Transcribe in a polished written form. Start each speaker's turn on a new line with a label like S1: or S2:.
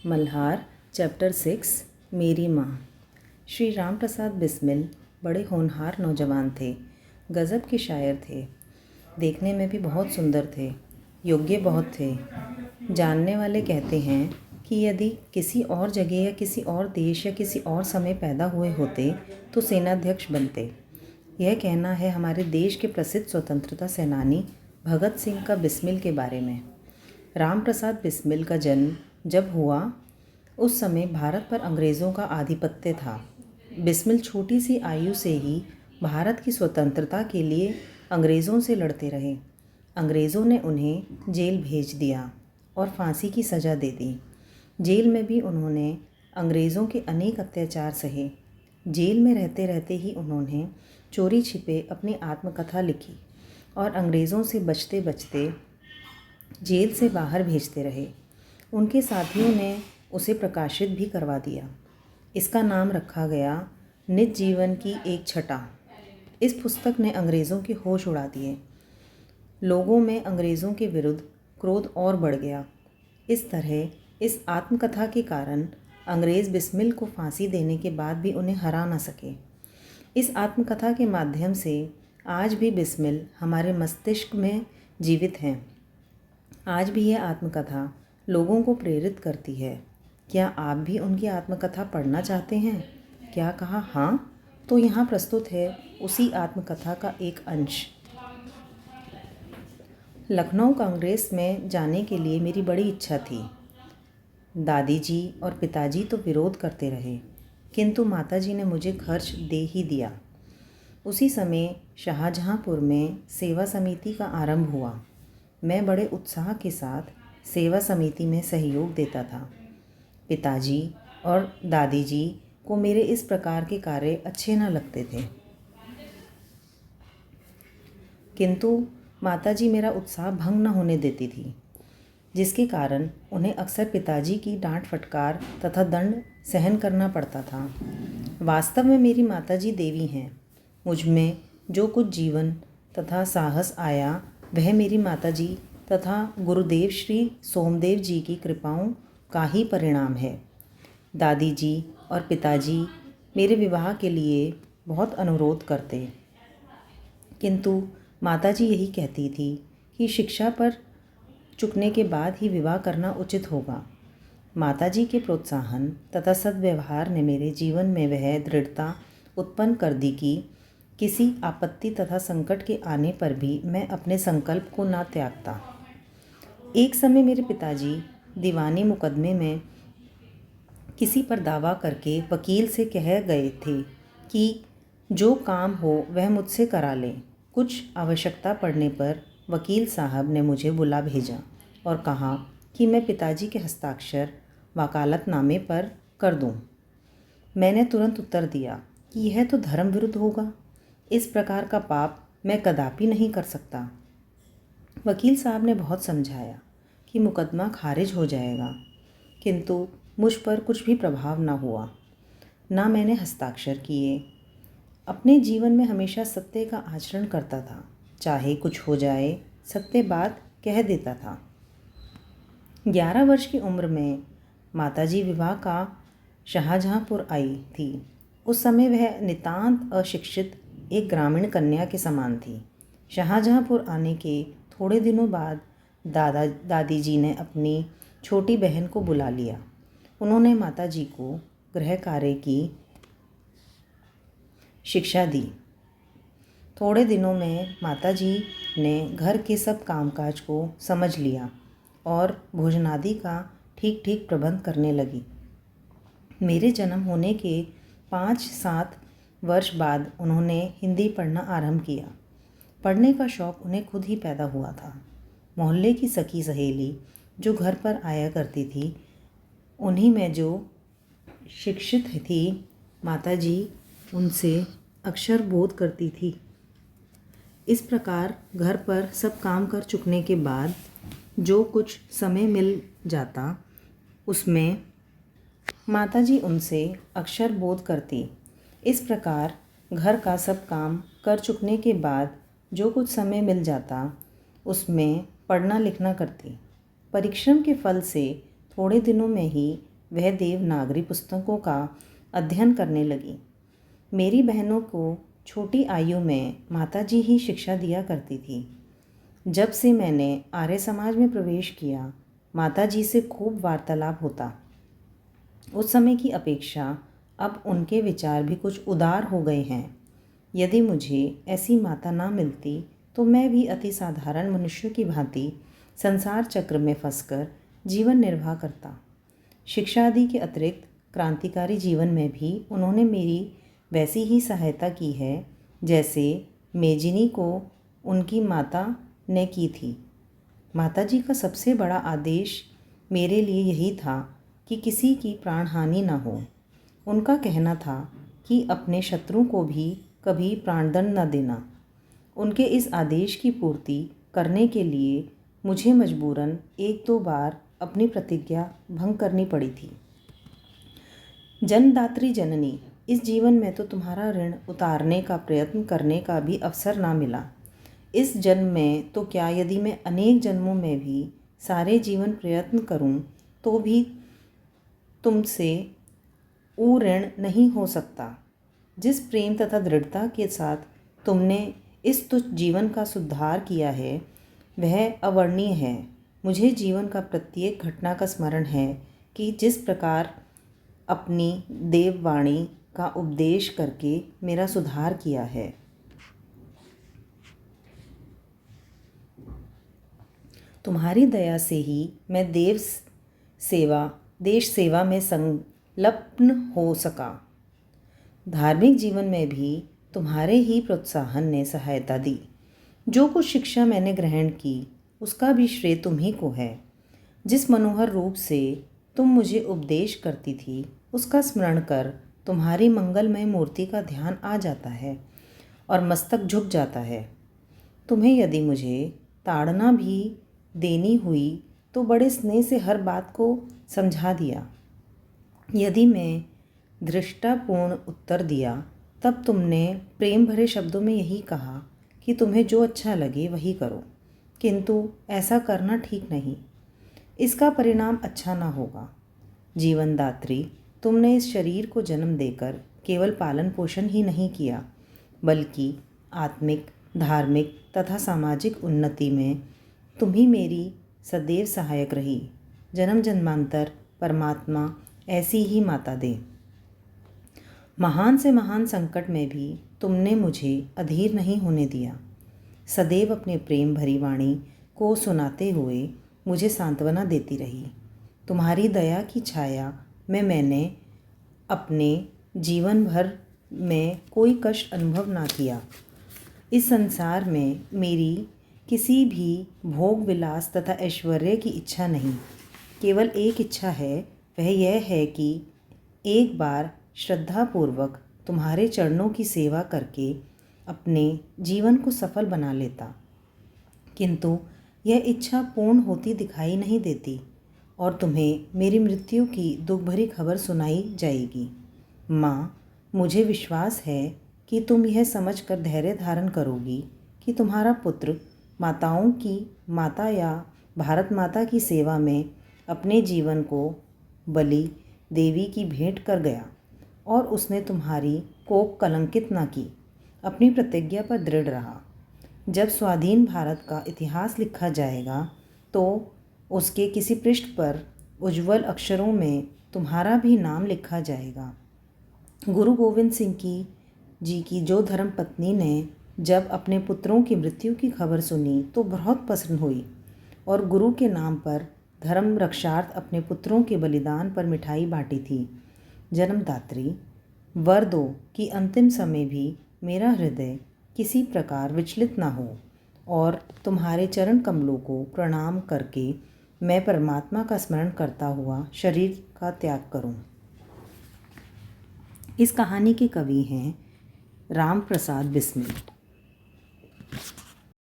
S1: Malhar chapter 6 मेरी माँ। श्री राम प्रसाद बिस्मिल बड़े होनहार नौजवान थे। गज़ब के शायर थे। देखने में भी बहुत सुंदर थे। योग्य बहुत थे। जानने वाले कहते हैं कि यदि किसी और जगह या किसी और देश या किसी और समय पैदा हुए होते तो सेनाध्यक्ष बनते। यह कहना है हमारे देश के प्रसिद्ध स्वतंत्रता सेनानी भगत सिंह का बिस्मिल के बारे में। राम प्रसाद बिस्मिल का जन्म जब हुआ उस समय भारत पर अंग्रेज़ों का आधिपत्य था। बिस्मिल छोटी सी आयु से ही भारत की स्वतंत्रता के लिए अंग्रेज़ों से लड़ते रहे। अंग्रेज़ों ने उन्हें जेल भेज दिया और फांसी की सज़ा दे दी। जेल में भी उन्होंने अंग्रेज़ों के अनेक अत्याचार सहे। जेल में रहते रहते ही उन्होंने चोरी छिपे अपनी आत्मकथा लिखी और अंग्रेज़ों से बचते बचते जेल से बाहर भेजते रहे। उनके साथियों ने उसे प्रकाशित भी करवा दिया। इसका नाम रखा गया निज जीवन की एक छटा। इस पुस्तक ने अंग्रेज़ों के होश उड़ा दिए। लोगों में अंग्रेज़ों के विरुद्ध क्रोध और बढ़ गया। इस तरह इस आत्मकथा के कारण अंग्रेज़ बिस्मिल को फांसी देने के बाद भी उन्हें हरा न सके। इस आत्मकथा के माध्यम से आज भी बिस्मिल हमारे मस्तिष्क में जीवित हैं। आज भी यह आत्मकथा लोगों को प्रेरित करती है। क्या आप भी उनकी आत्मकथा पढ़ना चाहते हैं? क्या कहा हाँ? तो यहाँ प्रस्तुत है उसी आत्मकथा का एक अंश। लखनऊ कांग्रेस में जाने के लिए मेरी बड़ी इच्छा थी। दादी जी और पिताजी तो विरोध करते रहे, किंतु माताजी ने मुझे खर्च दे ही दिया। उसी समय शाहजहाँपुर में सेवा समिति का आरंभ हुआ। मैं बड़े उत्साह के साथ सेवा समिति में सहयोग देता था। पिताजी और दादी जी को मेरे इस प्रकार के कार्य अच्छे न लगते थे, किंतु माताजी मेरा उत्साह भंग न होने देती थी, जिसके कारण उन्हें अक्सर पिताजी की डांट फटकार तथा दंड सहन करना पड़ता था। वास्तव में मेरी माताजी देवी हैं। मुझ में जो कुछ जीवन तथा साहस आया वह मेरी माताजी तथा गुरुदेव श्री सोमदेव जी की कृपाओं का ही परिणाम है। दादी जी और पिताजी मेरे विवाह के लिए बहुत अनुरोध करते, किंतु माताजी यही कहती थी कि शिक्षा पर चुकने के बाद ही विवाह करना उचित होगा। माताजी के प्रोत्साहन तथा सद्व्यवहार ने मेरे जीवन में वह दृढ़ता उत्पन्न कर दी कि किसी आपत्ति तथा संकट के आने पर भी मैं अपने संकल्प को ना त्यागता। एक समय मेरे पिताजी दीवानी मुकदमे में किसी पर दावा करके वकील से कह गए थे कि जो काम हो वह मुझसे करा लें। कुछ आवश्यकता पड़ने पर वकील साहब ने मुझे बुला भेजा और कहा कि मैं पिताजी के हस्ताक्षर वकालतनामे पर कर दूं। मैंने तुरंत उत्तर दिया कि यह तो धर्म विरुद्ध होगा। इस प्रकार का पाप मैं कदापि नहीं कर सकता। वकील साहब ने बहुत समझाया कि मुकदमा खारिज हो जाएगा, किंतु मुझ पर कुछ भी प्रभाव न हुआ। ना मैंने हस्ताक्षर किए। अपने जीवन में हमेशा सत्य का आचरण करता था। चाहे कुछ हो जाए, सत्य बात कह देता था। 11 वर्ष की उम्र में माताजी विवाह का शाहजहाँपुर आई थी। उस समय वह नितांत अशिक्षित एक ग्रामीण कन्या के समान थी। शाहजहाँपुर आने के थोड़े दिनों बाद दादी जी ने अपनी छोटी बहन को बुला लिया। उन्होंने माताजी को गृह कार्य की शिक्षा दी। थोड़े दिनों में माताजी ने घर के सब कामकाज को समझ लिया और भोजनादि का ठीक ठीक प्रबंध करने लगी। मेरे जन्म होने के 5-7 वर्ष बाद उन्होंने हिंदी पढ़ना आरंभ किया। पढ़ने का शौक़ उन्हें खुद ही पैदा हुआ था। मोहल्ले की सखी सहेली जो घर पर आया करती थी, उन्हीं में जो शिक्षित थी, माताजी उनसे अक्षर बोध करती थी। इस प्रकार घर पर सब काम कर चुकने के बाद जो कुछ समय मिल जाता उसमें माताजी उनसे अक्षर बोध करती। इस प्रकार घर का सब काम कर चुकने के बाद जो कुछ समय मिल जाता उसमें पढ़ना लिखना करती। परिश्रम के फल से थोड़े दिनों में ही वह देवनागरी पुस्तकों का अध्ययन करने लगी। मेरी बहनों को छोटी आयु में माताजी ही शिक्षा दिया करती थी। जब से मैंने आर्य समाज में प्रवेश किया, माताजी से खूब वार्तालाप होता। उस समय की अपेक्षा अब उनके विचार भी कुछ उदार हो गए हैं। यदि मुझे ऐसी माता ना मिलती तो मैं भी अति साधारण मनुष्य की भांति संसार चक्र में फंसकर जीवन निर्वाह करता। शिक्षा आदि के अतिरिक्त क्रांतिकारी जीवन में भी उन्होंने मेरी वैसी ही सहायता की है जैसे मेजिनी को उनकी माता ने की थी। माताजी का सबसे बड़ा आदेश मेरे लिए यही था कि किसी की प्राण हानि न हो। उनका कहना था कि अपने शत्रु को भी कभी प्राणदंड न देना। उनके इस आदेश की पूर्ति करने के लिए मुझे मजबूरन 1-2 बार अपनी प्रतिज्ञा भंग करनी पड़ी थी। जन्मदात्री जननी, इस जीवन में तो तुम्हारा ऋण उतारने का प्रयत्न करने का भी अवसर ना मिला। इस जन्म में तो क्या, यदि मैं अनेक जन्मों में भी सारे जीवन प्रयत्न करूं तो भी तुमसे ऋण नहीं हो सकता। जिस प्रेम तथा दृढ़ता के साथ तुमने इस तुच्छ जीवन का सुधार किया है वह अवर्णनीय है। मुझे जीवन का प्रत्येक घटना का स्मरण है कि जिस प्रकार अपनी देववाणी का उपदेश करके मेरा सुधार किया है। तुम्हारी दया से ही मैं देश सेवा में संलग्न हो सका। धार्मिक जीवन में भी तुम्हारे ही प्रोत्साहन ने सहायता दी। जो कुछ शिक्षा मैंने ग्रहण की उसका भी श्रेय तुम ही को है। जिस मनोहर रूप से तुम मुझे उपदेश करती थी उसका स्मरण कर तुम्हारी मंगलमय मूर्ति का ध्यान आ जाता है और मस्तक झुक जाता है। तुम्हें यदि मुझे ताड़ना भी देनी हुई तो बड़े स्नेह से हर बात को समझा दिया। यदि मैं दृष्टापूर्ण उत्तर दिया तब तुमने प्रेम भरे शब्दों में यही कहा कि तुम्हें जो अच्छा लगे वही करो, किंतु ऐसा करना ठीक नहीं, इसका परिणाम अच्छा ना होगा। जीवनदात्री, तुमने इस शरीर को जन्म देकर केवल पालन पोषण ही नहीं किया बल्कि आत्मिक, धार्मिक तथा सामाजिक उन्नति में तुम ही मेरी सदैव सहायक रही। जन्म जन्मांतर परमात्मा ऐसी ही माता दे। महान से महान संकट में भी तुमने मुझे अधीर नहीं होने दिया। सदैव अपने प्रेम भरी वाणी को सुनाते हुए मुझे सांत्वना देती रही। तुम्हारी दया की छाया में मैंने अपने जीवन भर में कोई कष्ट अनुभव ना किया। इस संसार में मेरी किसी भी भोग विलास तथा ऐश्वर्य की इच्छा नहीं। केवल एक इच्छा है, वह यह है कि एक बार श्रद्धापूर्वक तुम्हारे चरणों की सेवा करके अपने जीवन को सफल बना लेता। किंतु यह इच्छा पूर्ण होती दिखाई नहीं देती और तुम्हें मेरी मृत्यु की दुख भरी खबर सुनाई जाएगी। माँ, मुझे विश्वास है कि तुम यह समझकर धैर्य धारण करोगी कि तुम्हारा पुत्र माताओं की माता या भारत माता की सेवा में अपने जीवन को बलि देवी की भेंट कर गया और उसने तुम्हारी कोख कलंकित न की। अपनी प्रतिज्ञा पर दृढ़ रहा। जब स्वाधीन भारत का इतिहास लिखा जाएगा तो उसके किसी पृष्ठ पर उज्ज्वल अक्षरों में तुम्हारा भी नाम लिखा जाएगा। गुरु गोविंद सिंह जी की जो धर्म पत्नी ने जब अपने पुत्रों की मृत्यु की खबर सुनी तो बहुत प्रसन्न हुई और गुरु के नाम पर धर्म रक्षार्थ अपने पुत्रों के बलिदान पर मिठाई बांटी थी। जन्मदात्री, वर दो कि अंतिम समय भी मेरा हृदय किसी प्रकार विचलित ना हो और तुम्हारे चरण कमलों को प्रणाम करके मैं परमात्मा का स्मरण करता हुआ शरीर का त्याग करूं। इस कहानी के कवि हैं राम प्रसाद बिस्मिल।